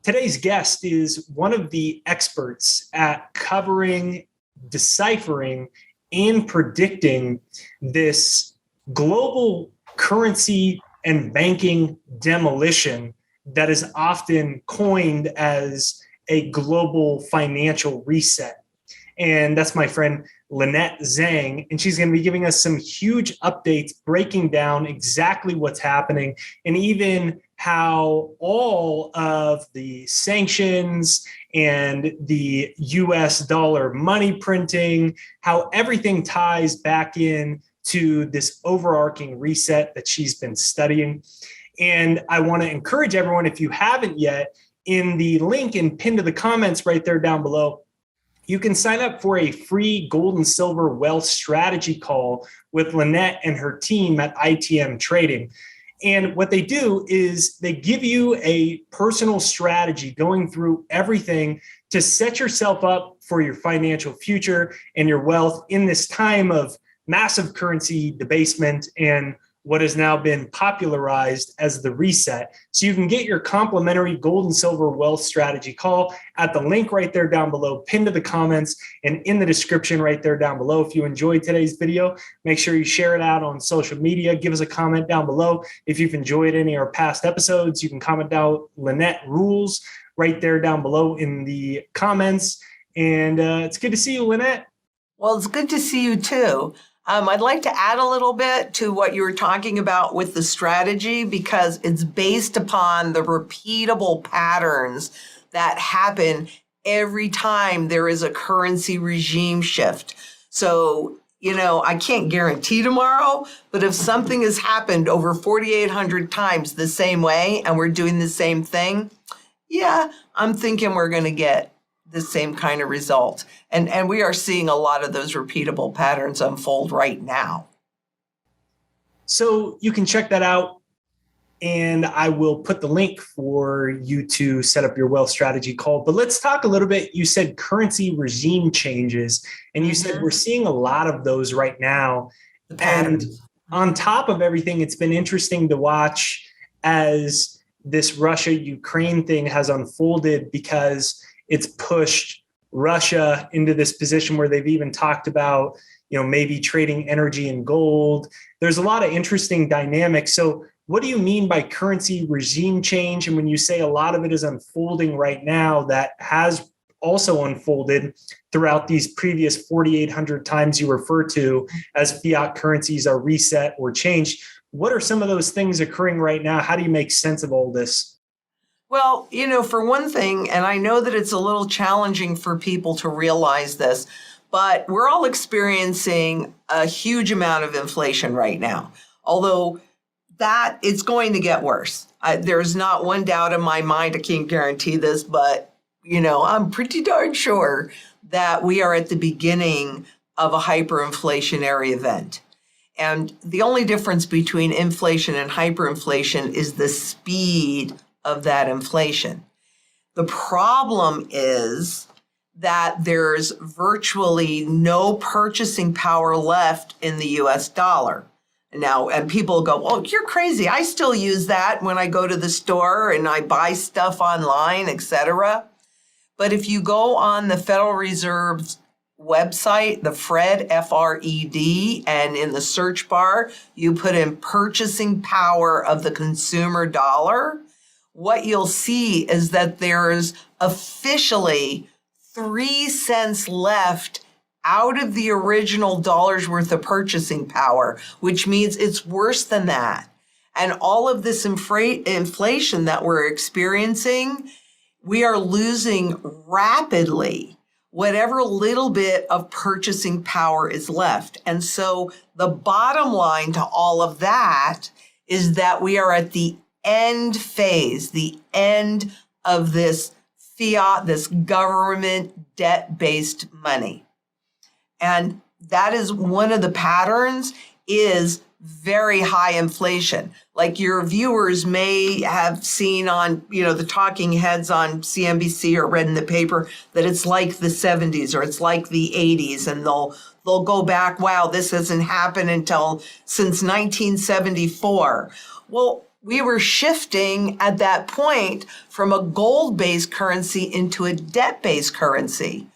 Today's guest is one of the experts at covering, deciphering, and predicting this global currency and banking demolition that is often coined as a global financial reset. And that's my friend Lynette Zang, and she's going to be giving us some huge updates, breaking down exactly what's happening, and even how all of the sanctions and the US dollar money printing, how everything ties back in to this overarching reset that she's been studying. And I want to encourage everyone, if you haven't yet, in the link and pinned to the comments right there down below, you can sign up for a free gold and silver wealth strategy call with Lynette and her team at ITM Trading. And what they do is they give you a personal strategy going through everything to set yourself up for your financial future and your wealth in this time of massive currency debasement and what has now been popularized as the reset. So you can get your complimentary gold and silver wealth strategy call at the link right there down below, pinned to the comments and in the description right there down below. If you enjoyed today's video, make sure you share it out on social media. Give us a comment down below. If you've enjoyed any of our past episodes, you can comment down Lynette Rules right there down below in the comments. And it's good to see you, Lynette. Well, it's good to see you too. I'd like to add a little bit to what you were talking about with the strategy, because it's based upon the repeatable patterns that happen every time there is a currency regime shift. So, I can't guarantee tomorrow, but if something has happened over 4,800 times the same way and we're doing the same thing, yeah, I'm thinking we're going to get the same kind of result. And we are seeing a lot of those repeatable patterns unfold right now. So you can check that out. And I will put the link for you to set up your wealth strategy call. But let's talk a little bit. You said currency regime changes, and you said we're seeing a lot of those right now. And on top of everything, it's been interesting to watch as this Russia-Ukraine thing has unfolded, because it's pushed Russia into this position where they've even talked about, maybe trading energy and gold. There's a lot of interesting dynamics. So what do you mean by currency regime change? And when you say a lot of it is unfolding right now, that has also unfolded throughout these previous 4,800 times you refer to as fiat currencies are reset or changed. What are some of those things occurring right now? How do you make sense of all this? Well, for one thing, and I know that it's a little challenging for people to realize this, but we're all experiencing a huge amount of inflation right now. Although that it's going to get worse. There's not one doubt in my mind. I can't guarantee this, but, I'm pretty darn sure that we are at the beginning of a hyperinflationary event. And the only difference between inflation and hyperinflation is the speed of that inflation. The problem is that there's virtually no purchasing power left in the US dollar. Now, and people go, oh, you're crazy. I still use that when I go to the store and I buy stuff online, etc. But if you go on the Federal Reserve's website, the FRED, F-R-E-D, and in the search bar, you put in purchasing power of the consumer dollar, what you'll see is that there's officially 3 cents left out of the original dollar's worth of purchasing power, which means it's worse than that. And all of this inflation that we're experiencing, we are losing rapidly whatever little bit of purchasing power is left. And so the bottom line to all of that is that we are at the end phase, the end of this fiat, this government debt-based money. And that is one of the patterns, is very high inflation. Like your viewers may have seen on, the talking heads on CNBC or read in the paper that it's like the 70s or it's like the 80s, and they'll go back, wow, this hasn't happened since 1974. Well, we were shifting at that point from a gold-based currency into a debt-based currency.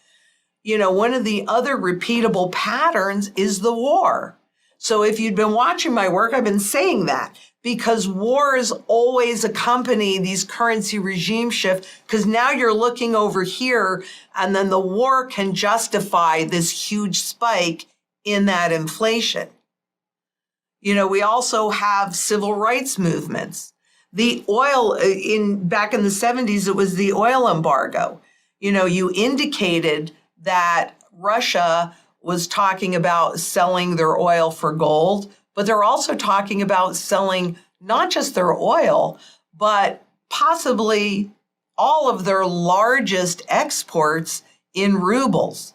One of the other repeatable patterns is the war. So if you'd been watching my work, I've been saying that because wars always accompany these currency regime shifts, because now you're looking over here and then the war can justify this huge spike in that inflation. We also have civil rights movements. The oil back in the 70s, it was the oil embargo. You indicated that Russia was talking about selling their oil for gold, but they're also talking about selling not just their oil, but possibly all of their largest exports in rubles.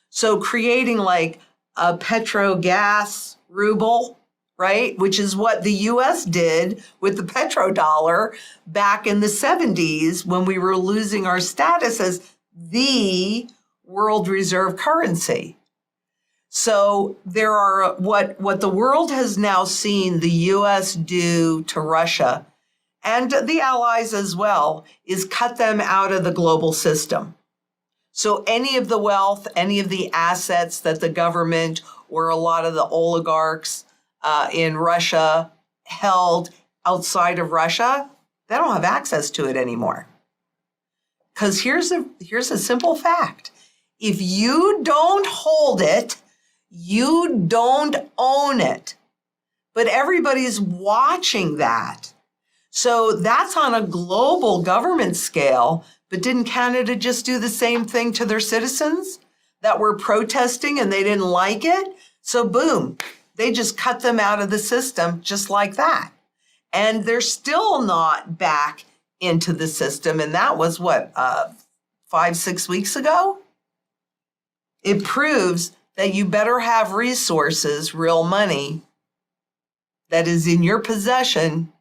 So creating like a petrogas ruble, right? Which is what the US did with the petrodollar back in the 70s when we were losing our status as the world reserve currency. So there are what the world has now seen the US do to Russia and the allies as well is cut them out of the global system. So any of the wealth, any of the assets that the government or a lot of the oligarchs in Russia held outside of Russia, they don't have access to it anymore. Because here's a simple fact. If you don't hold it, you don't own it. But everybody's watching that. So that's on a global government scale. But didn't Canada just do the same thing to their citizens that were protesting and they didn't like it? So boom, they just cut them out of the system just like that. And they're still not back into the system. And that was 5-6 weeks ago? It proves that you better have resources, real money, that is in your possession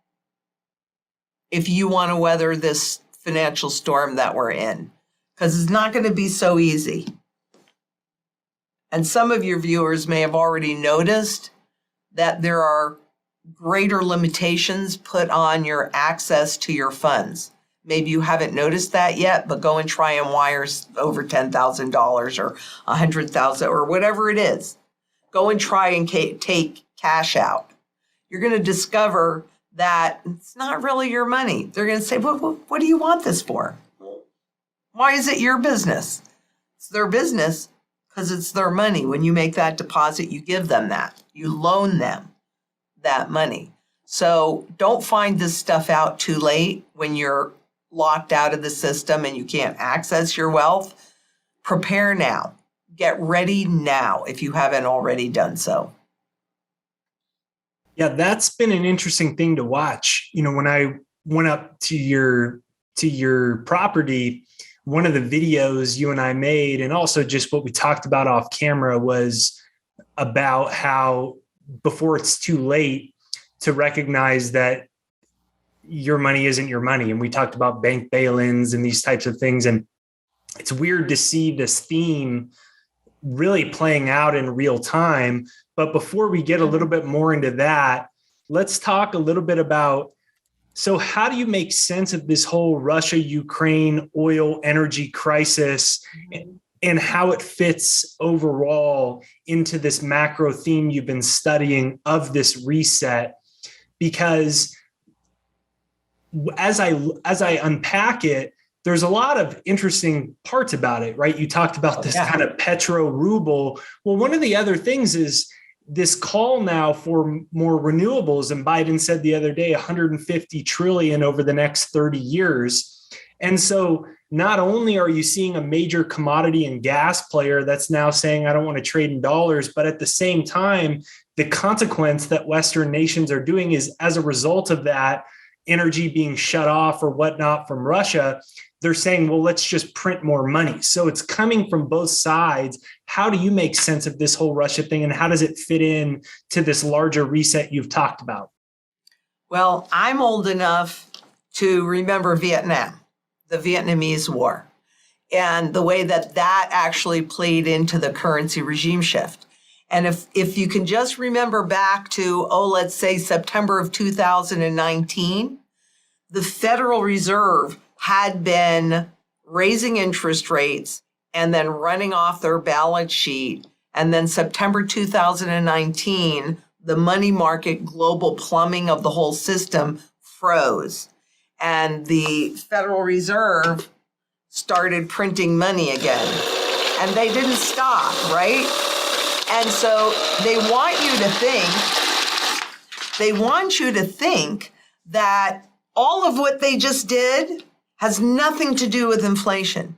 if you want to weather this financial storm that we're in, because it's not going to be so easy. And some of your viewers may have already noticed that there are greater limitations put on your access to your funds. Maybe you haven't noticed that yet, but go and try and wire over $10,000 or $100,000 or whatever it is. Go and try and take cash out. You're going to discover that it's not really your money. They're going to say, what do you want this for? Why is it your business? It's their business because it's their money. When you make that deposit, you give them that. You loan them that money. So don't find this stuff out too late when you're locked out of the system and you can't access your wealth. Prepare now. Get ready now if you haven't already done so. Yeah, that's been an interesting thing to watch. When I went up to your property, one of the videos you and I made, and also just what we talked about off camera, was about how before it's too late to recognize that your money isn't your money. And we talked about bank bail-ins and these types of things. And it's weird to see this theme really playing out in real time. But before we get a little bit more into that, let's talk a little bit about, so how do you make sense of this whole Russia-Ukraine oil energy crisis and how it fits overall into this macro theme you've been studying of this reset? Because as I unpack it, there's a lot of interesting parts about it, right? You talked about this kind of petro ruble. Well, one of the other things is this call now for more renewables. And Biden said the other day, 150 trillion over the next 30 years. And so not only are you seeing a major commodity and gas player that's now saying, I don't want to trade in dollars, but at the same time, the consequence that Western nations are doing is, as a result of that energy being shut off or whatnot from Russia, they're saying, well, let's just print more money. So it's coming from both sides. How do you make sense of this whole Russia thing, and how does it fit in to this larger reset you've talked about? Well, I'm old enough to remember Vietnam, the Vietnamese War, and the way that actually played into the currency regime shift. And if you can just remember back to, let's say September of 2019, the Federal Reserve had been raising interest rates and then running off their balance sheet. And then September 2019, the money market global plumbing of the whole system froze. And the Federal Reserve started printing money again. And they didn't stop, right? And so they want you to think that all of what they just did has nothing to do with inflation.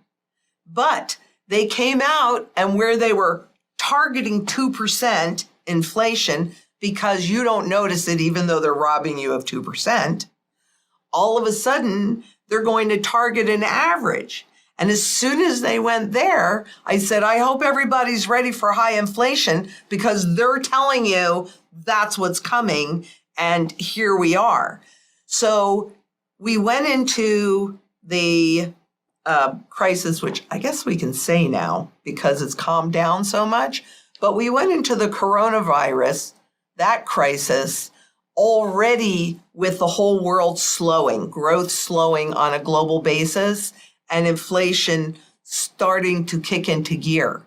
But they came out, and where they were targeting 2% inflation, because you don't notice it even though they're robbing you of 2%, all of a sudden they're going to target an average. And as soon as they went there, I said, I hope everybody's ready for high inflation, because they're telling you that's what's coming. And here we are. So we went into the crisis, which I guess we can say now because it's calmed down so much. But we went into the coronavirus, that crisis, already with the whole world slowing, growth slowing on a global basis, and inflation starting to kick into gear.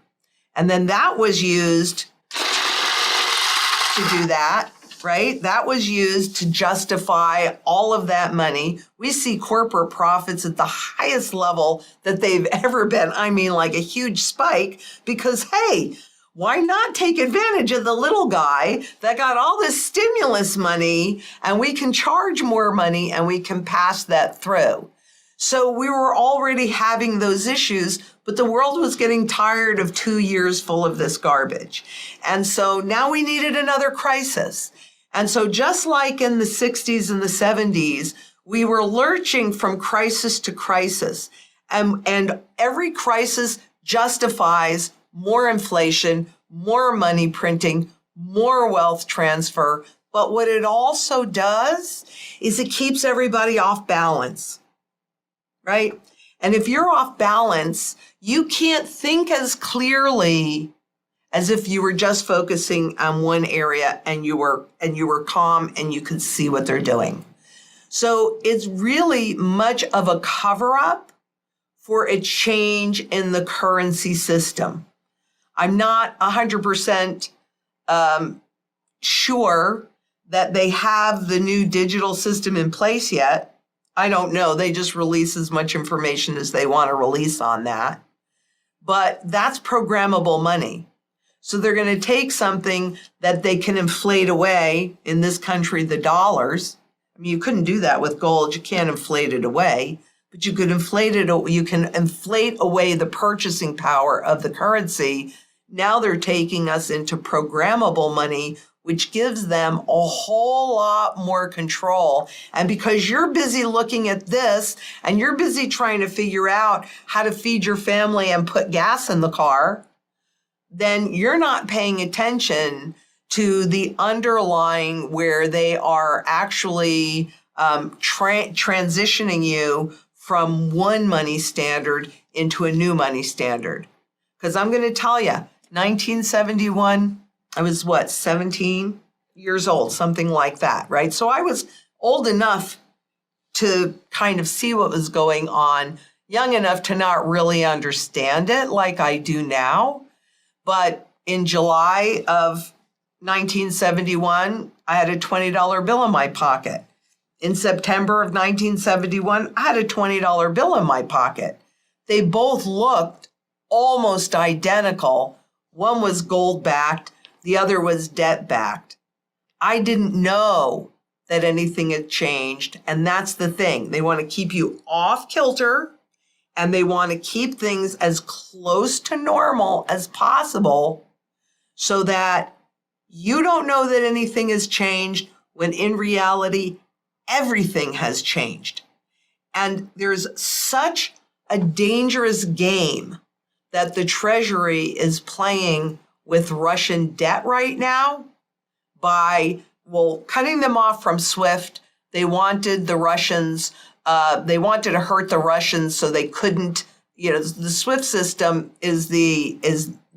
And then that was used to do that, right? That was used to justify all of that money. We see corporate profits at the highest level that they've ever been. I mean, like a huge spike, because, hey, why not take advantage of the little guy that got all this stimulus money, and we can charge more money and we can pass that through? So we were already having those issues, but the world was getting tired of 2 years full of this garbage. And so now we needed another crisis. And so just like in the 60s and the 70s, we were lurching from crisis to crisis. And every crisis justifies more inflation, more money printing, more wealth transfer. But what it also does is it keeps everybody off balance, right? And if you're off balance, you can't think as clearly as if you were just focusing on one area and you were calm and you could see what they're doing. So it's really much of a cover-up for a change in the currency system. I'm not 100% sure that they have the new digital system in place yet. I don't know. They just release as much information as they want to release on that. But that's programmable money. So they're going to take something that they can inflate away, in this country, the dollars. I mean, you couldn't do that with gold. You can't inflate it away, but you could inflate it. You can inflate away the purchasing power of the currency. Now they're taking us into programmable money, which gives them a whole lot more control. And because you're busy looking at this and you're busy trying to figure out how to feed your family and put gas in the car, then you're not paying attention to the underlying where they are actually transitioning you from one money standard into a new money standard. Because I'm going to tell you, 1971, I was 17 years old, something like that, right? So I was old enough to kind of see what was going on, young enough to not really understand it like I do now. But in July of 1971, I had a $20 bill in my pocket. In September of 1971, I had a $20 bill in my pocket. They both looked almost identical. One was gold-backed, the other was debt-backed. I didn't know that anything had changed, and that's the thing. They want to keep you off kilter, and they want to keep things as close to normal as possible so that you don't know that anything has changed when in reality, everything has changed. And there's such a dangerous game that the Treasury is playing with Russian debt right now by, cutting them off from SWIFT. They wanted the Russians, they wanted to hurt the Russians so they couldn't, the SWIFT system is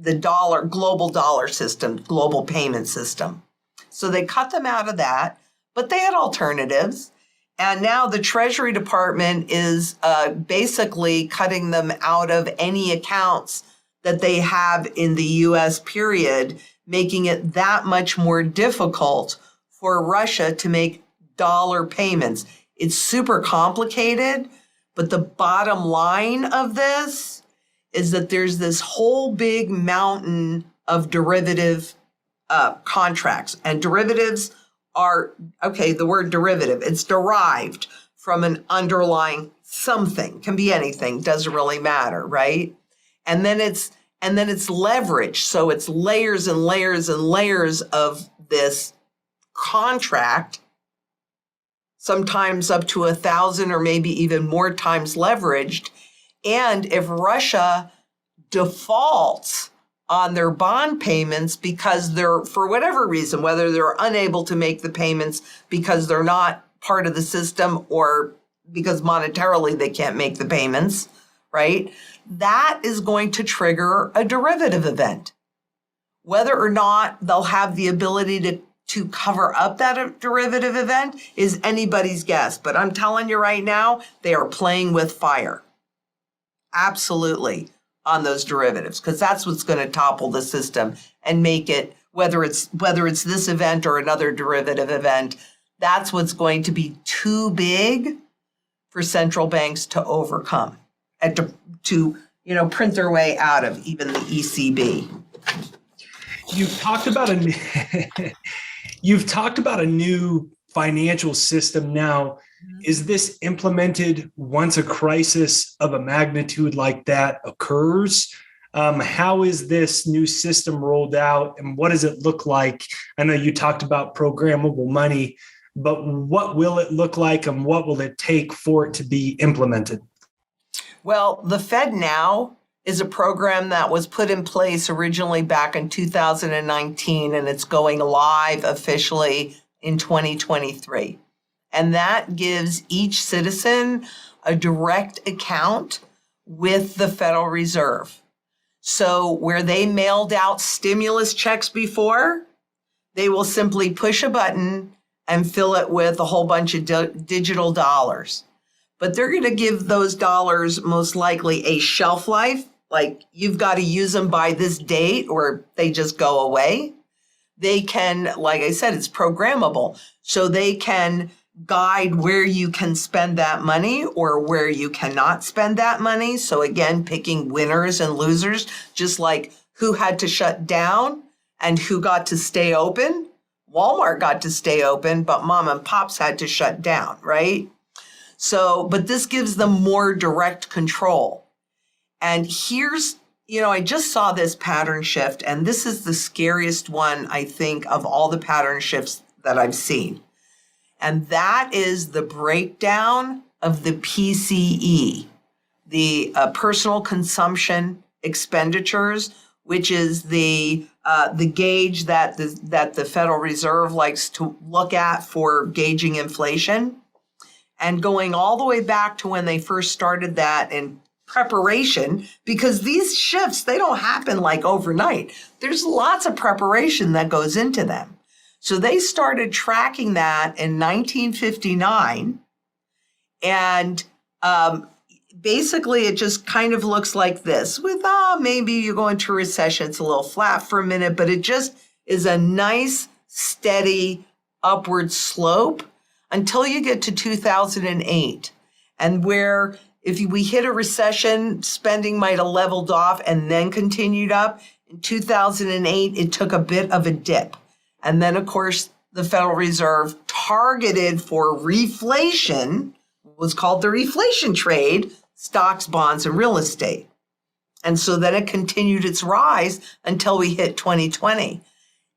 global dollar system, global payment system. So they cut them out of that, but they had alternatives. And now the Treasury Department is basically cutting them out of any accounts that they have in the US, period, making it that much more difficult for Russia to make dollar payments. It's super complicated, but the bottom line of this is that there's this whole big mountain of derivative contracts. And derivatives are, okay, the word derivative, it's derived from an underlying something, can be anything, doesn't really matter, right? And then it's leverage. So it's layers and layers and layers of this contract, sometimes up to 1,000 or maybe even more times leveraged. And if Russia defaults on their bond payments because they're, for whatever reason, whether they're unable to make the payments because they're not part of the system or because monetarily they can't make the payments, right? That is going to trigger a derivative event. Whether or not they'll have the ability to cover up that derivative event is anybody's guess. But I'm telling you right now, they are playing with fire. Absolutely, on those derivatives, because that's what's going to topple the system and make it, whether it's this event or another derivative event, that's what's going to be too big for central banks to overcome and to print their way out of, even the ECB. You've talked about a new financial system now. Is this implemented once a crisis of a magnitude like that occurs? How is this new system rolled out and what does it look like? I know you talked about programmable money, but what will it look like and what will it take for it to be implemented? Well, the Fed Now is a program that was put in place originally back in 2019, and it's going live officially in 2023. And that gives each citizen a direct account with the Federal Reserve. So where they mailed out stimulus checks before, they will simply push a button and fill it with a whole bunch of digital dollars. But they're going to give those dollars most likely a shelf life, like you've got to use them by this date or they just go away. They can, like I said, it's programmable. So they can guide where you can spend that money or where you cannot spend that money. So again, picking winners and losers, just like who had to shut down and who got to stay open. Walmart got to stay open, but mom and pops had to shut down, right? So, but this gives them more direct control. And here's, I just saw this pattern shift, and this is the scariest one, I think, of all the pattern shifts that I've seen. And that is the breakdown of the PCE, the personal consumption expenditures, which is the gauge that the Federal Reserve likes to look at for gauging inflation. And going all the way back to when they first started that in preparation, because these shifts, they don't happen like overnight. There's lots of preparation that goes into them. So they started tracking that in 1959. And basically, it just kind of looks like this with, maybe you go into a recession, it's a little flat for a minute, but it just is a nice, steady upward slope until you get to 2008. And where if we hit a recession, spending might have leveled off and then continued up. In 2008, it took a bit of a dip. And then, of course, the Federal Reserve targeted for reflation, was called the reflation trade, stocks, bonds, and real estate. And so then it continued its rise until we hit 2020.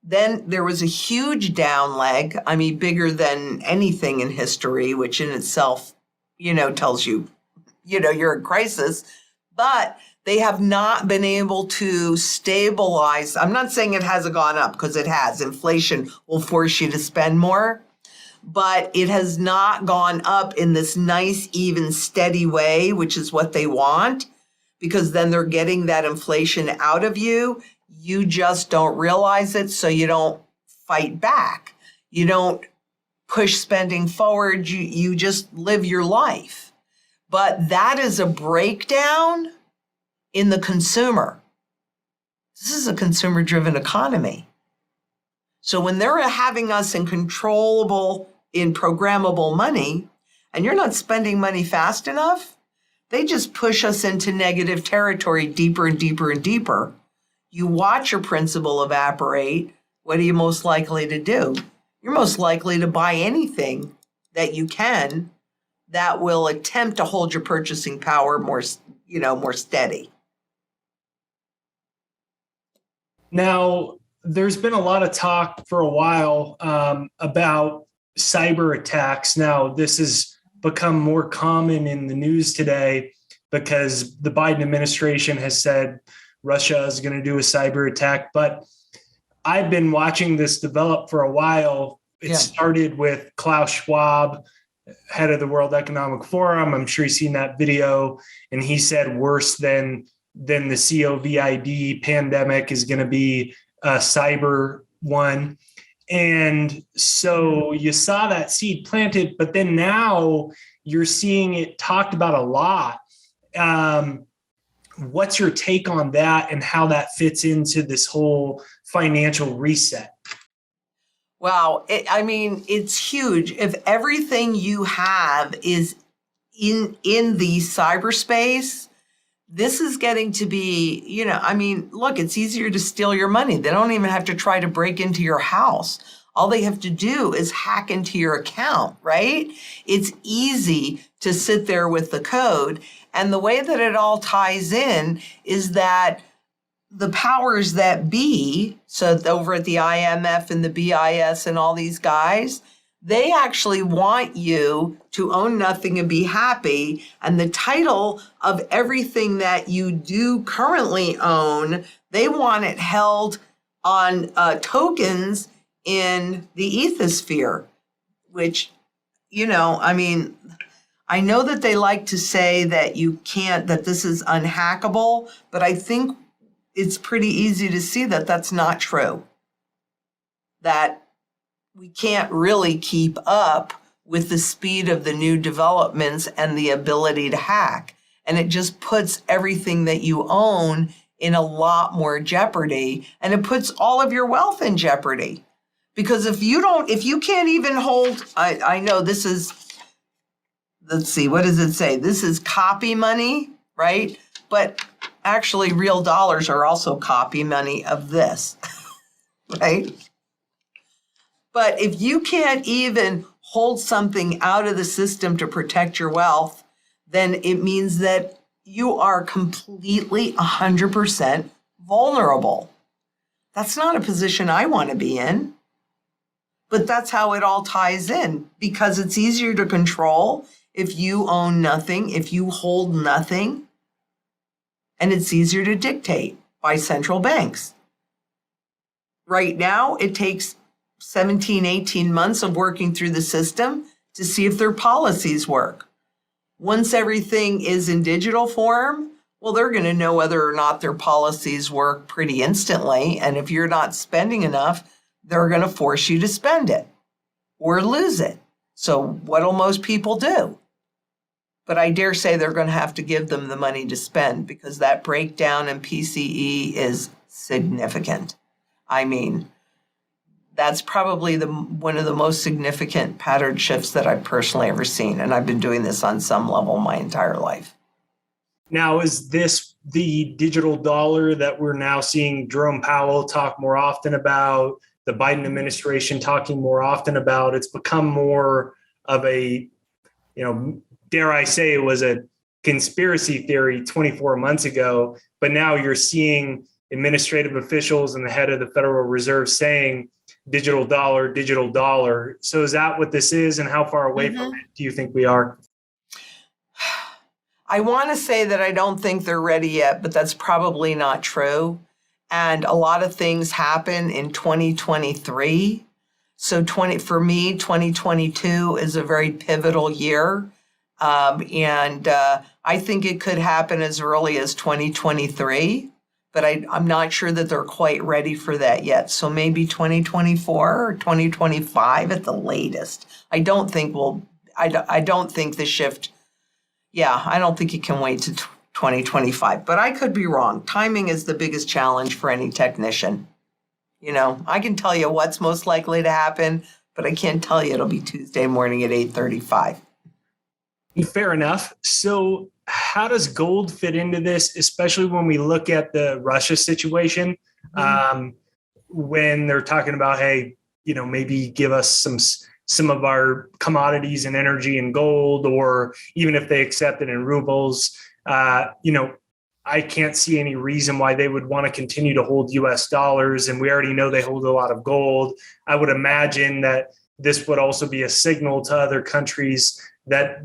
Then there was a huge down leg, bigger than anything in history, which in itself, tells you, you're in crisis. But they have not been able to stabilize. I'm not saying it hasn't gone up, because it has. Inflation will force you to spend more. But it has not gone up in this nice, even, steady way, which is what they want, because then they're getting that inflation out of you. You just don't realize it, so you don't fight back. You don't push spending forward. You just live your life. But that is a breakdown in the consumer. This is a consumer-driven economy. So when they're having us in programmable money, and you're not spending money fast enough, they just push us into negative territory deeper and deeper and deeper. You watch your principal evaporate. What are you most likely to do? You're most likely to buy anything that you can that will attempt to hold your purchasing power more steady. Now, there's been a lot of talk for a while about cyber attacks. Now, this has become more common in the news today because the Biden administration has said Russia is going to do a cyber attack. But I've been watching this develop for a while. It started with Klaus Schwab, head of the World Economic Forum. I'm sure you've seen that video. And he said worse than the COVID pandemic is going to be a cyber one. And so you saw that seed planted, but then now you're seeing it talked about a lot. What's your take on that and how that fits into this whole financial reset? Wow. It's huge. If everything you have is in the cyberspace, this is getting to be, look, it's easier to steal your money. They don't even have to try to break into your house. All they have to do is hack into your account, right? It's easy to sit there with the code. And the way that it all ties in is that the powers that be, so over at the IMF and the BIS and all these guys, they actually want you to own nothing and be happy. And the title of everything that you do currently own, they want it held on tokens in the ethosphere, which, I know that they like to say that you can't, that this is unhackable, but I think it's pretty easy to see that that's not true. That we can't really keep up with the speed of the new developments and the ability to hack. And it just puts everything that you own in a lot more jeopardy. And it puts all of your wealth in jeopardy. Because if you can't even hold, I know this is, let's see, what does it say? This is copy money, right? But actually real dollars are also copy money of this, right? But if you can't even hold something out of the system to protect your wealth, then it means that you are completely 100% vulnerable. That's not a position I want to be in. But that's how it all ties in, because it's easier to control if you own nothing, if you hold nothing, and it's easier to dictate by central banks. Right now, it takes 17, 18 months of working through the system to see if their policies work. Once everything is in digital form, well, they're going to know whether or not their policies work pretty instantly. And if you're not spending enough, they're going to force you to spend it or lose it. So what'll most people do? But I dare say they're going to have to give them the money to spend, because that breakdown in PCE is significant. That's probably one of the most significant pattern shifts that I've personally ever seen. And I've been doing this on some level my entire life. Now, is this the digital dollar that we're now seeing Jerome Powell talk more often about, the Biden administration talking more often about? It's become more of a, dare I say it was a conspiracy theory 24 months ago, but now you're seeing administrative officials and the head of the Federal Reserve saying digital dollar, digital dollar. So is that what this is, and how far away from it do you think we are? I want to say that I don't think they're ready yet, but that's probably not true. And a lot of things happen in 2023. So for me, 2022 is a very pivotal year. And I think it could happen as early as 2023 but I'm not sure that they're quite ready for that yet. So maybe 2024 or 2025 at the latest. I don't think the shift, I don't think it can wait to 2025, but I could be wrong. Timing is the biggest challenge for any technician. I can tell you what's most likely to happen, but I can't tell you it'll be Tuesday morning at 8:35. Fair enough. So how does gold fit into this, especially when we look at the Russia situation? When they're talking about, hey, maybe give us some of our commodities and energy in gold, or even if they accept it in rubles, I can't see any reason why they would want to continue to hold US dollars. And we already know they hold a lot of gold. I would imagine that this would also be a signal to other countries that,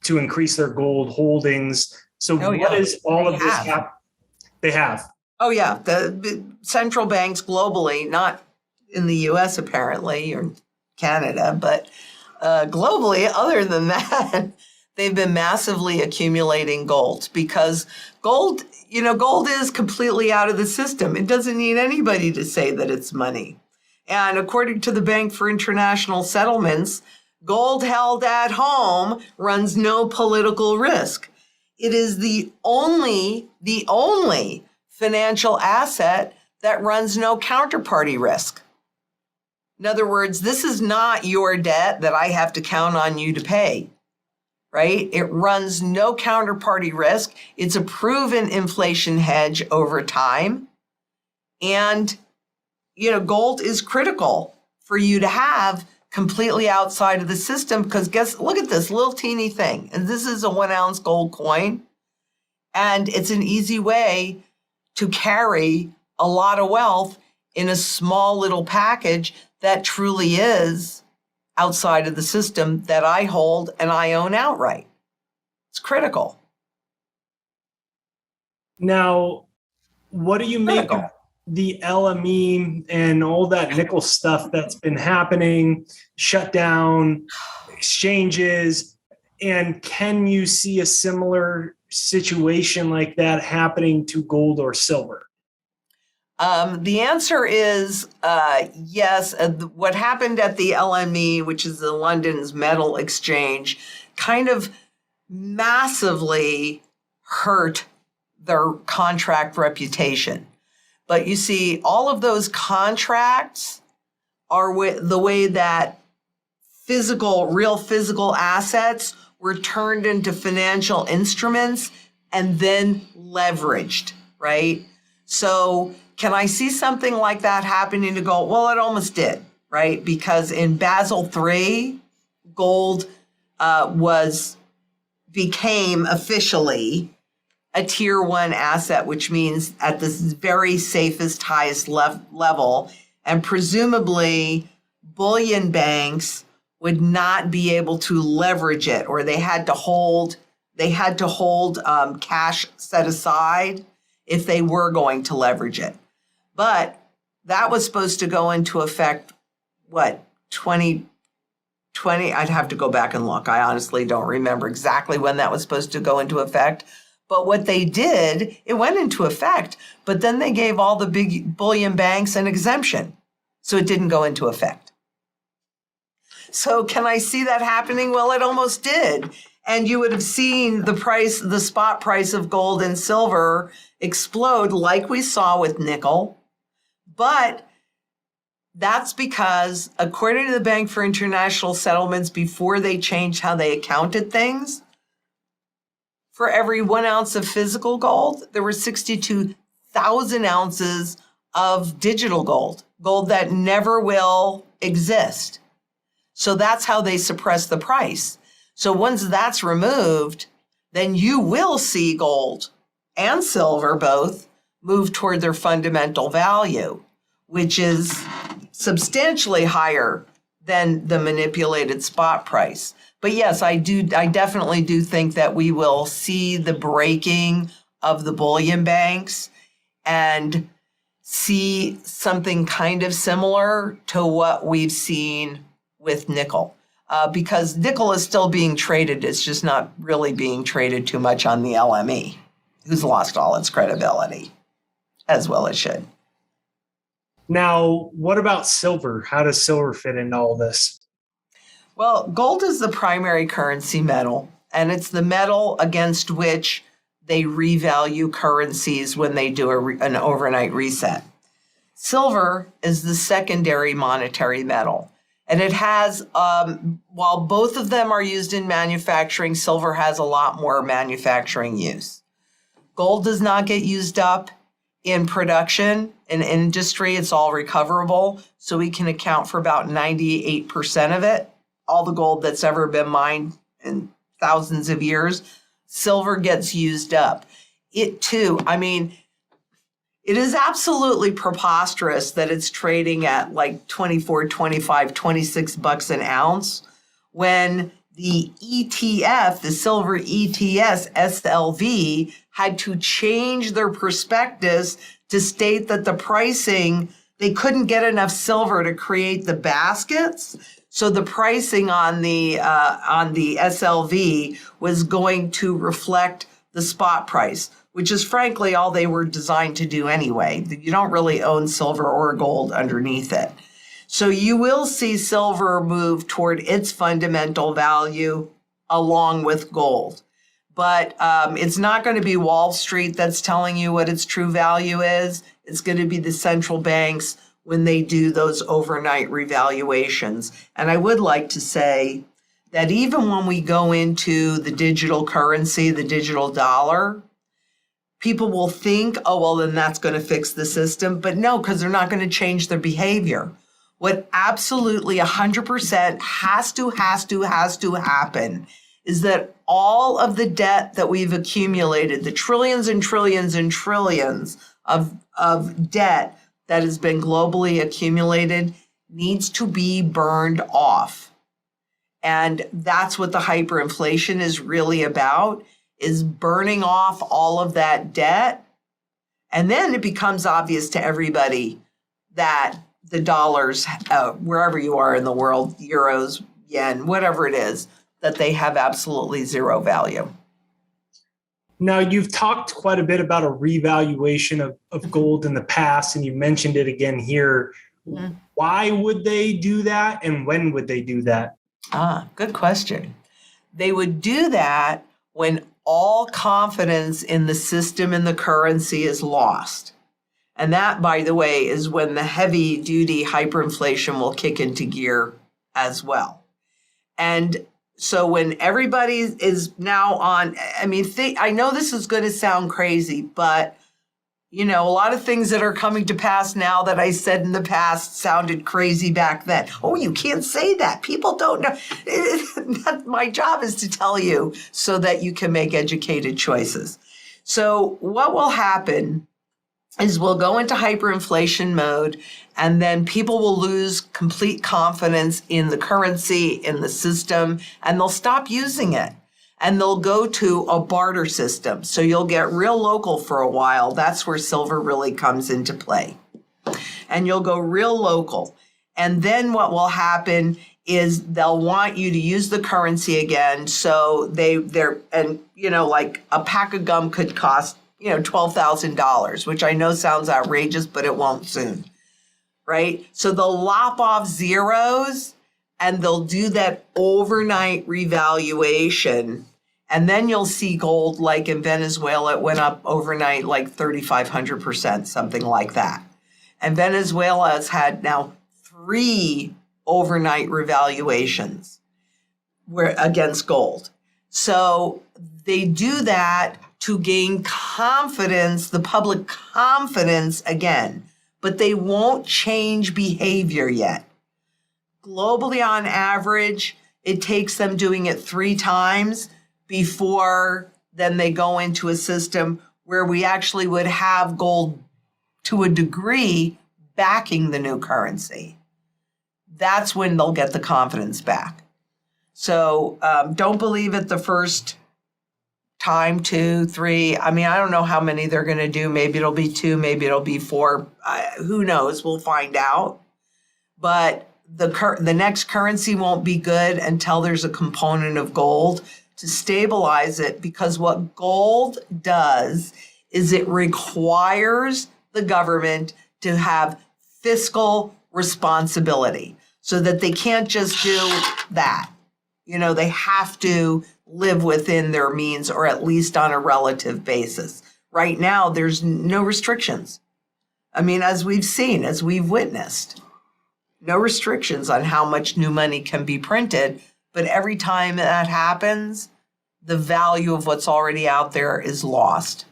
to increase their gold holdings. So what is all of this? They have. Oh, yeah. The central banks globally, not in the US apparently, or Canada, but globally, other than that, they've been massively accumulating gold because gold is completely out of the system. It doesn't need anybody to say that it's money. And according to the Bank for International Settlements, gold held at home runs no political risk. It is the only financial asset that runs no counterparty risk. In other words, this is not your debt that I have to count on you to pay, right? It runs no counterparty risk. It's a proven inflation hedge over time. And, gold is critical for you to have completely outside of the system because look at this little teeny thing. And this is a 1 ounce gold coin. And it's an easy way to carry a lot of wealth in a small little package that truly is outside of the system that I hold and I own outright. It's critical. Now, what do you make of the LME and all that nickel stuff that's been happening, shut down exchanges? And can you see a similar situation like that happening to gold or silver? The answer is yes. What happened at the LME, which is the London's metal exchange, kind of massively hurt their contract reputation. But you see, all of those contracts are the way that real physical assets were turned into financial instruments and then leveraged, right? So can I see something like that happening to gold? Well, it almost did, right? Because in Basel III, gold became officially a tier 1 asset, which means at this very safest, highest level, and presumably bullion banks would not be able to leverage it, or they had to hold cash set aside if they were going to leverage it. But that was supposed to go into effect, 2020? I'd have to go back and look. I honestly don't remember exactly when that was supposed to go into effect. But what they did, it went into effect, but then they gave all the big bullion banks an exemption. So it didn't go into effect. So can I see that happening? Well, it almost did. And you would have seen the spot price of gold and silver explode like we saw with nickel. But that's because, according to the Bank for International Settlements, before they changed how they accounted things, for every 1 ounce of physical gold, there were 62,000 ounces of digital gold that never will exist. So that's how they suppress the price. So once that's removed, then you will see gold and silver both move toward their fundamental value, which is substantially higher than the manipulated spot price. But yes, I definitely do think that we will see the breaking of the bullion banks and see something kind of similar to what we've seen with nickel. Because nickel is still being traded, it's just not really being traded too much on the LME, who's lost all its credibility. as well it should. Now, what about silver? How does silver fit into all this? Well, gold is the primary currency metal, and it's the metal against which they revalue currencies when they do an overnight reset. Silver is the secondary monetary metal. And it has, while both of them are used in manufacturing, silver has a lot more manufacturing use. Gold does not get used up in production. In industry, it's all recoverable. So we can account for about 98% of it, all the gold that's ever been mined in thousands of years. Silver gets used up. It too, I mean, it is absolutely preposterous that it's trading at like 24, 25, 26 bucks an ounce when the ETF, the silver ETS SLV, had to change their prospectus to state that the pricing, they couldn't get enough silver to create the baskets. So the pricing on the SLV was going to reflect the spot price, which is frankly all they were designed to do anyway. You don't really own silver or gold underneath it. So you will see silver move toward its fundamental value along with gold. But it's not going to be Wall Street that's telling you what its true value is. It's going to be the central banks when they do those overnight revaluations. And I would like to say that even when we go into the digital currency, the digital dollar, people will think, oh, well, then that's going to fix the system. But no, because they're not going to change their behavior. What absolutely 100% has to happen is that all of the debt that we've accumulated, the trillions and trillions and trillions of debt that has been globally accumulated, needs to be burned off. And that's what the hyperinflation is really about, is burning off all of that debt. And then it becomes obvious to everybody that the dollars, wherever you are in the world, euros, yen, whatever it is, that they have absolutely zero value. Now, you've talked quite a bit about a revaluation of gold in the past, and you mentioned it again here. Mm-hmm. Why would they do that, and when would they do that? Good question. They would do that when all confidence in the system and the currency is lost. And that, by the way, is when the heavy-duty hyperinflation will kick into gear as well. And so when everybody is now on, I mean, I know this is going to sound crazy, but, you know, a lot of things that are coming to pass now that I said in the past sounded crazy back then. Oh, you can't say that. People don't know. My job is to tell you so that you can make educated choices. So what will happen is we'll go into hyperinflation mode, and then people will lose complete confidence in the currency, in the system, and they'll stop using it. And they'll go to a barter system. So you'll get real local for a while. That's where silver really comes into play. And you'll go real local. And then what will happen is they'll want you to use the currency again. So like a pack of gum could cost $12,000, which I know sounds outrageous, but it won't soon, right? So they'll lop off zeros and they'll do that overnight revaluation. And then you'll see gold, like in Venezuela, it went up overnight like 3,500%, something like that. And Venezuela has had now 3 overnight revaluations against gold. So they do that to gain confidence, the public confidence again, but they won't change behavior yet. Globally, on average, it takes them doing it 3 times before then they go into a system where we actually would have gold to a degree backing the new currency. That's when they'll get the confidence back. So don't believe it the first time, 2, 3. I mean, I don't know how many they're going to do. Maybe it'll be 2, maybe it'll be 4. Who knows? We'll find out. But the next currency won't be good until there's a component of gold to stabilize it, because what gold does is it requires the government to have fiscal responsibility so that they can't just do that. They have to live within their means, or at least on a relative basis. Right now, there's no restrictions. As we've seen, as we've witnessed, no restrictions on how much new money can be printed. But every time that happens, the value of what's already out there is lost,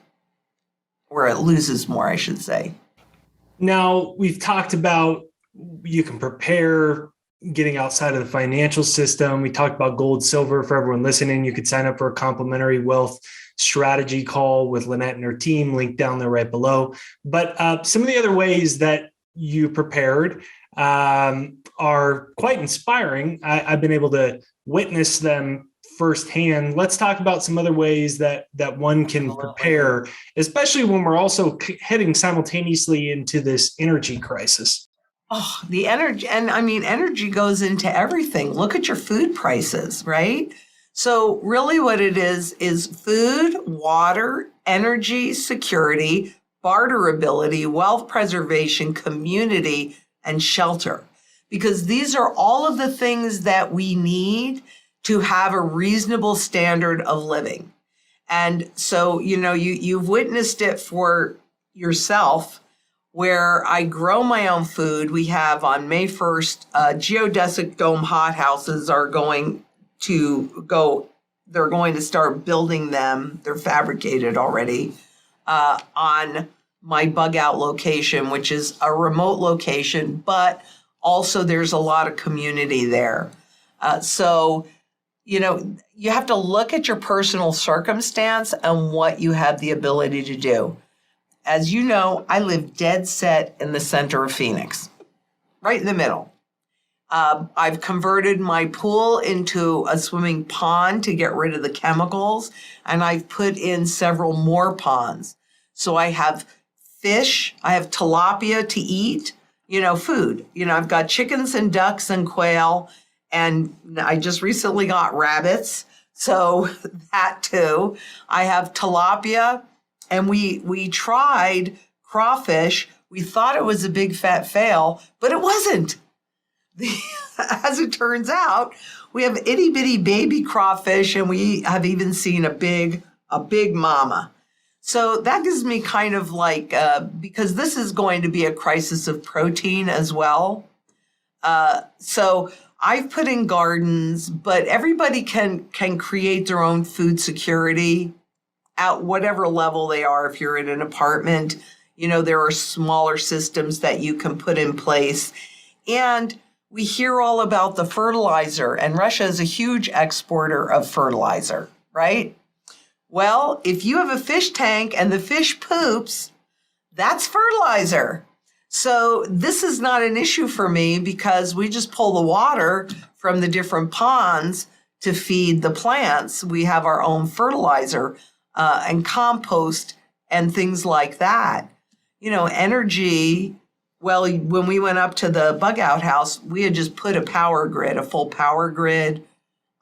or it loses more, I should say. Now, we've talked about you can prepare getting outside of the financial system. We talked about gold, silver. For everyone listening, you could sign up for a complimentary wealth strategy call with Lynette and her team, link down there right below. But some of the other ways that you prepared are quite inspiring. I've been able to witness them firsthand. Let's talk about some other ways that one can prepare, especially when we're also heading simultaneously into this energy crisis. Oh, the energy. And energy goes into everything. Look at your food prices, right? So really what it is food, water, energy, security, barterability, wealth preservation, community, and shelter. Because these are all of the things that we need to have a reasonable standard of living. And so, you've witnessed it for yourself, where I grow my own food. We have on May 1st, geodesic dome hothouses are going to they're going to start building them. They're fabricated already on my bug out location, which is a remote location, but also there's a lot of community there. So, you have to look at your personal circumstance and what you have the ability to do. As you know, I live dead set in the center of Phoenix, right in the middle. I've converted my pool into a swimming pond to get rid of the chemicals, and I've put in several more ponds. So I have fish, I have tilapia to eat, food. I've got chickens and ducks and quail, and I just recently got rabbits. So that too. I have tilapia, and we tried crawfish. We thought it was a big fat fail, but it wasn't. As it turns out, we have itty bitty baby crawfish, and we have even seen a big mama. So that gives me kind of like, because this is going to be a crisis of protein as well. So I've put in gardens, but everybody can create their own food security at whatever level they are. If you're in an apartment, there are smaller systems that you can put in place. And we hear all about the fertilizer, and Russia is a huge exporter of fertilizer, right? Well, if you have a fish tank and the fish poops, that's fertilizer. So this is not an issue for me because we just pull the water from the different ponds to feed the plants. We have our own fertilizer and compost and things like that. Energy. Well, when we went up to the bug out house, we had just put a full power grid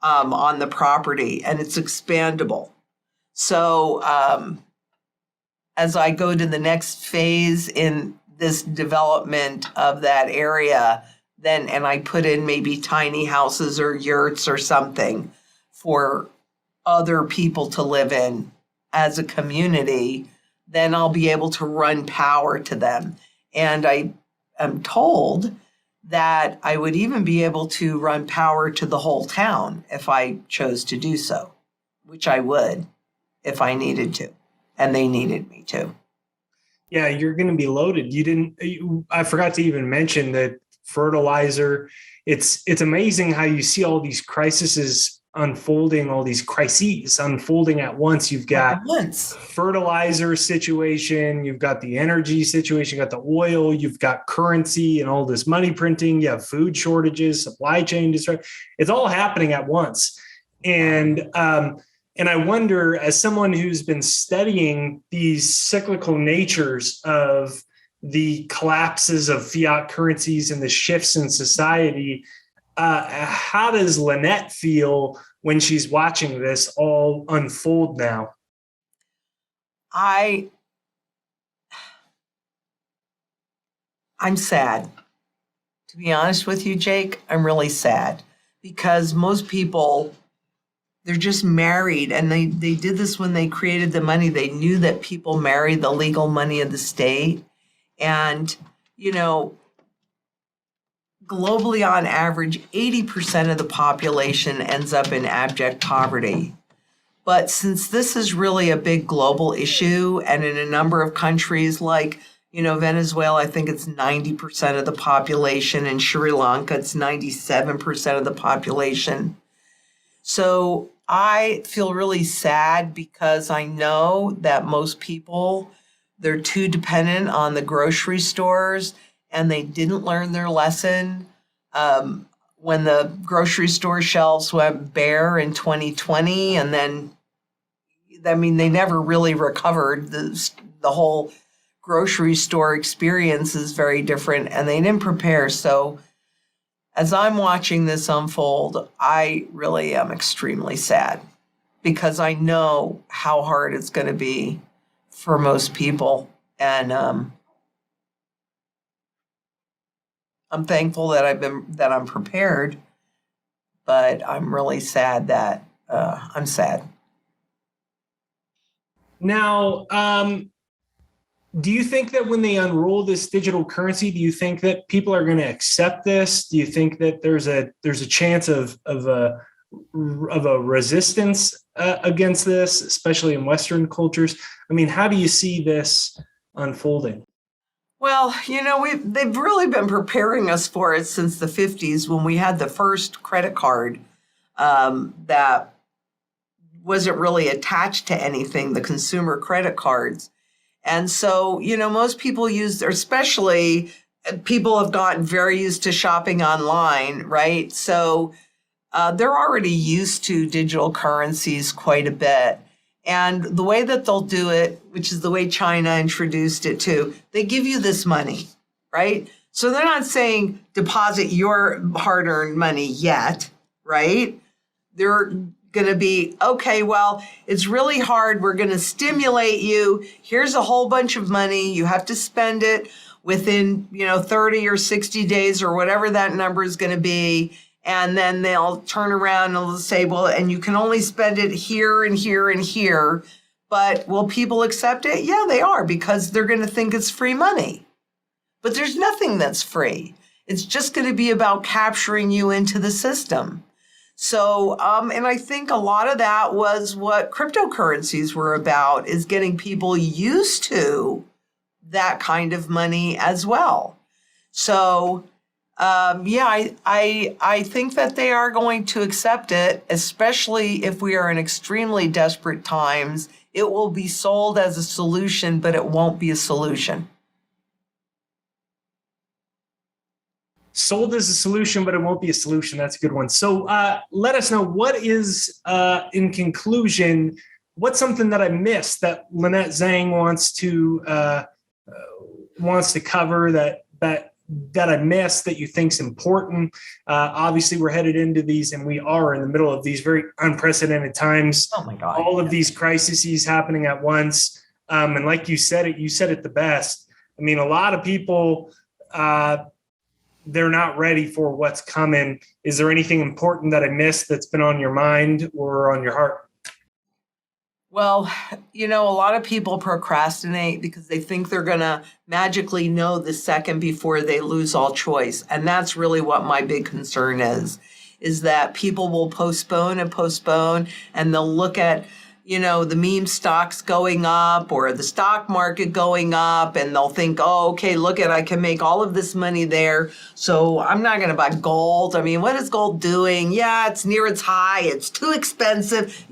on the property, and it's expandable. So as I go to the next phase in this development of that area, and I put in maybe tiny houses or yurts or something for other people to live in as a community, then I'll be able to run power to them. And I am told that I would even be able to run power to the whole town if I chose to do so, which I would if I needed to, and they needed me to. Yeah, you're going to be loaded. I forgot to even mention that fertilizer, it's amazing how you see all these crises unfolding, all these crises unfolding at once. You've got fertilizer situation, you've got the energy situation, you've got the oil, you've got currency and all this money printing, you have food shortages, supply chain disruption. It's all happening at once. And I wonder, as someone who's been studying these cyclical natures of the collapses of fiat currencies and the shifts in society, how does Lynette feel when she's watching this all unfold now? I'm sad. To be honest with you, Jake, I'm really sad because most people, they're just married, and they did this when they created the money. They knew that people marry the legal money of the state. And, you know, globally on average, 80% of the population ends up in abject poverty. But since this is really a big global issue, and in a number of countries like, Venezuela, I think it's 90% of the population. In Sri Lanka, it's 97% of the population. So I feel really sad because I know that most people, they're too dependent on the grocery stores, and they didn't learn their lesson. When the grocery store shelves went bare in 2020, and then, they never really recovered. The whole grocery store experience is very different, and they didn't prepare. So as I'm watching this unfold, I really am extremely sad because I know how hard it's going to be for most people. And I'm thankful that I'm prepared, but I'm really sad that I'm sad. Now, do you think that when they unroll this digital currency, do you think that people are going to accept this? Do you think that there's a chance of a resistance against this, especially in Western cultures? How do you see this unfolding? Well, they've really been preparing us for it since the 50s when we had the first credit card that wasn't really attached to anything, the consumer credit cards. And so, most people especially people have gotten very used to shopping online, right? So they're already used to digital currencies quite a bit. And the way that they'll do it, which is the way China introduced it too, they give you this money, right? So they're not saying deposit your hard-earned money yet, right? They're going to be, okay, well, it's really hard. We're going to stimulate you. Here's a whole bunch of money. You have to spend it within, 30 or 60 days or whatever that number is going to be. And then they'll turn around and they'll say, well, and you can only spend it here and here and here. But will people accept it? Yeah, they are, because they're going to think it's free money. But there's nothing that's free. It's just going to be about capturing you into the system. So, and I think a lot of that was what cryptocurrencies were about, is getting people used to that kind of money as well. So, I think that they are going to accept it, especially if we are in extremely desperate times. It will be sold as a solution, but it won't be a solution. Sold as a solution, but it won't be a solution. That's a good one. So let us know, what is, in conclusion, what's something that I missed that Lynette Zang wants to cover that I missed that you think is important? Obviously, we're headed into these, and we are in the middle of these very unprecedented times. Oh my God! All of these crises happening at once, and like you said it the best. A lot of people, they're not ready for what's coming. Is there anything important that I missed that's been on your mind or on your heart? Well, a lot of people procrastinate because they think they're going to magically know the second before they lose all choice. And that's really what my big concern is that people will postpone and postpone, and they'll look at, the meme stocks going up or the stock market going up, and they'll think, oh, okay, I can make all of this money there, so I'm not going to buy gold. What is gold doing? Yeah, it's near its high. It's too expensive.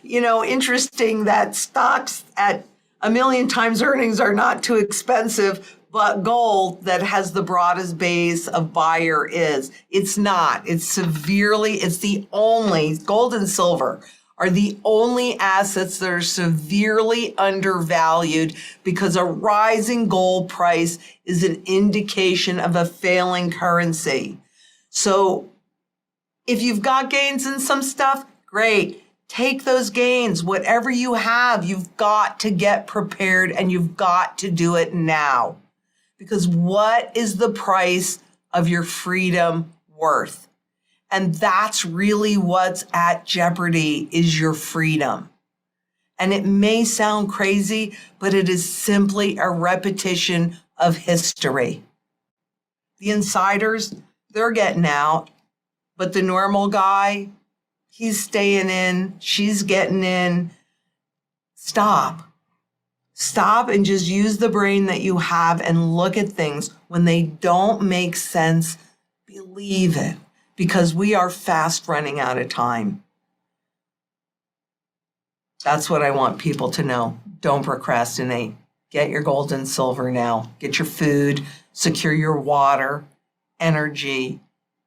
Interesting that stocks at 1 million times earnings are not too expensive, but gold that has the broadest base of buyer is. It's not. Gold and silver are the only assets that are severely undervalued, because a rising gold price is an indication of a failing currency. So if you've got gains in some stuff, great. Take those gains. Whatever you have, you've got to get prepared, and you've got to do it now, Because what is the price of your freedom worth? And that's really what's at jeopardy, is your freedom. And it may sound crazy, but it is simply a repetition of history. The insiders, they're getting out, but the normal guy, he's staying in, she's getting in. Stop. Stop and just use the brain that you have and look at things. When they don't make sense, believe it, because we are fast running out of time. That's what I want people to know. Don't procrastinate. Get your gold and silver now. Get your food, secure your water, energy,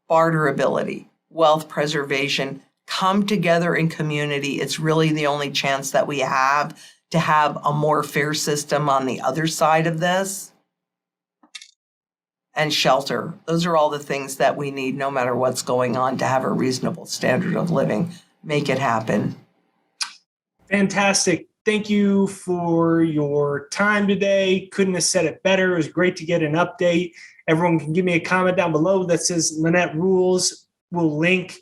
barterability, wealth preservation. Come together in community. It's really the only chance that we have to have a more fair system on the other side of this. And shelter. Those are all the things that we need, no matter what's going on, to have a reasonable standard of living. Make it happen. Fantastic. Thank you for your time today. Couldn't have said it better. It was great to get an update. Everyone can give me a comment down below that says Lynette rules. We'll link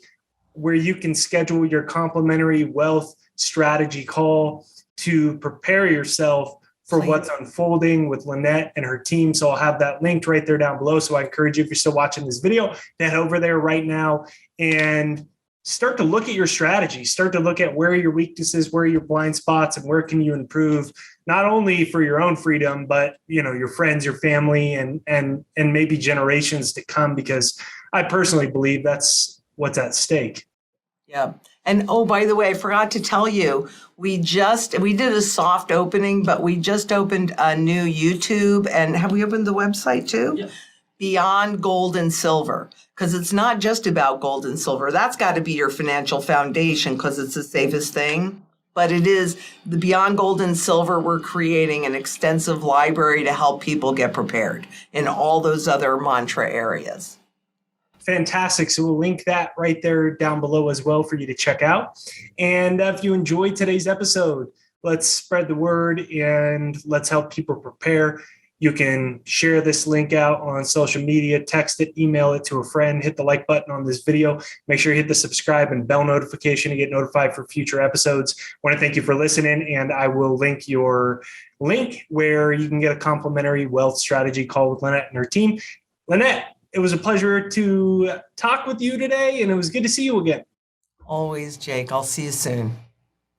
where you can schedule your complimentary wealth strategy call to prepare yourself for what's unfolding with Lynette and her team. So I'll have that linked right there down below. So I encourage you, if you're still watching this video, to head over there right now and start to look at your strategy. Start to look at where are your weaknesses, where are your blind spots, and where can you improve, not only for your own freedom, but your friends, your family, and maybe generations to come, because I personally believe that's what's at stake. Yeah. And oh, by the way, I forgot to tell you, we did a soft opening, but we just opened a new YouTube. And have we opened the website too? Yeah. Beyond Gold and Silver. Because it's not just about gold and silver. That's got to be your financial foundation, because it's the safest thing. But it is the Beyond Gold and Silver. We're creating an extensive library to help people get prepared in all those other mantra areas. Fantastic. So we'll link that right there down below as well for you to check out. And if you enjoyed today's episode, let's spread the word and let's help people prepare. You can share this link out on social media, text it, email it to a friend, hit the like button on this video. Make sure you hit the subscribe and bell notification to get notified for future episodes. I want to thank you for listening, and I will link your link where you can get a complimentary wealth strategy call with Lynette and her team. Lynette, it was a pleasure to talk with you today, and it was good to see you again. Always, Jake. I'll see you soon.